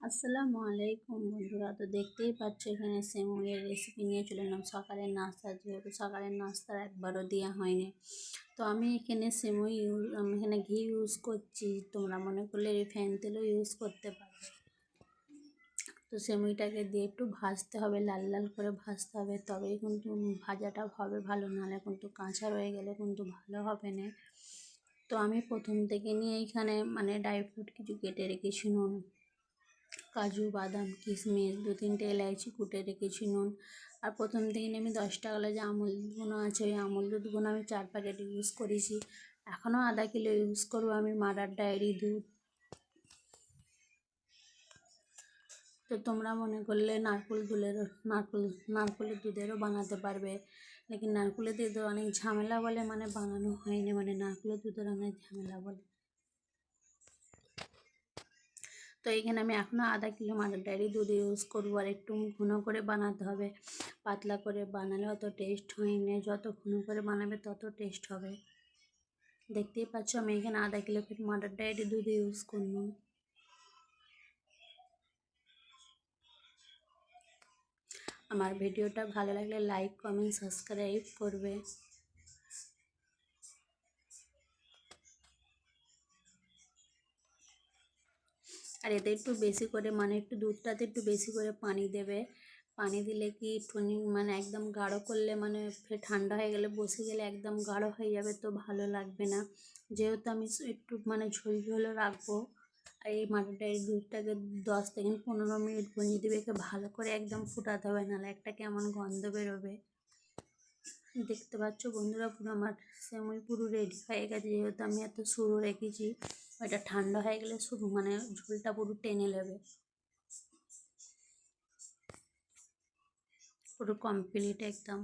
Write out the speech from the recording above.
আসসালামু আলাইকুম বন্ধুরা। তো দেখতেই পাচ্ছ এখানে সেমুইয়ের রেসিপি নিয়ে চলে এলাম। সকালের নাস্তা, যেহেতু সকালের নাস্তার একবারও দেওয়া হয়নি, তো আমি এখানে আমি এখানে ঘি ইউজ করছি। তোমরা মনে করলে রিফাইন তেলও ইউজ করতে পারো। তো সেমুইটাকে দিয়ে একটু ভাজতে হবে, লাল লাল করে ভাজতে হবে, তবেই কিন্তু ভাজাটা হবে ভালো, নাহলে কিন্তু কাঁচা রয়ে গেলে কিন্তু ভালো হবে না। তো আমি প্রথম থেকে নিয়ে এখানে ড্রাই ফ্রুট কিছু কেটে রেখেছি, নুন, কাজু, বাদাম, কিশমিশ, 2-3টে এলাইচি কুটে রেখেছি, নুন। আর প্রথম থেকে আমি 10 টাকার যে আমুল দুধগুলো আছে, ওই আমুল দুধগুলো আমি 4 প্যাকেট ইউজ করেছি। এখনও আধা কিলো ইউজ করবো আমি মাদার ডায়েরি দুধ। তো তোমরা মনে করলে নারকেলের দুধেরও বানাতে পারবে, লেকিন নারকেলের দুধের অনেক ঝামেলা বলে বানানো হয়নি, নারকেলের দুধের অনেক ঝামেলা বলে। তো এখানে আমি এখনও আধা কিলো মাদার ডায়েরি দুধ ইউজ করবো। আর একটু ঘন করে বানাতে হবে, পাতলা করে বানালে অত টেস্ট হয় না, যত ঘন করে বানাবে তত টেস্ট হবে। দেখতেই পাচ্ছ আমি এখানে আধা কিলো মাদার ডায়েরি দুধ ইউজ করলাম। আমার ভিডিওটা ভালো লাগলে লাইক, কমেন্ট, সাবস্ক্রাইব করবে। আর এতে একটু বেশি করে একটু দুধটাতে একটু বেশি করে পানি দেবে। পানি দিলে কি একটুখানি একদম গাঢ় করলে ফের ঠান্ডা হয়ে গেলে বসে গেলে একদম গাঢ় হয়ে যাবে, তো ভালো লাগবে না। যেহেতু আমি একটু ঝোল ঝোলও রাখবো, আর এই মাটার ডায়েরি দুধটাকে 10 থেকে 15 মিনিট ভুঁজিয়ে দিবে, ভালো করে একদম ফুটাতে হবে, নাহলে একটা কেমন গন্ধ বেরোবে। দেখতে পাচ্ছ বন্ধুরা, পুরো আমার সেমই পুরো রেডি হয়ে গেছে। যেহেতু আমি এত শুরু রেখেছি, ওইটা ঠান্ডা হয়ে গেলে শুরু ঝোলটা পুরো টেনে নেবে। পুরো কমপ্লিট একদম।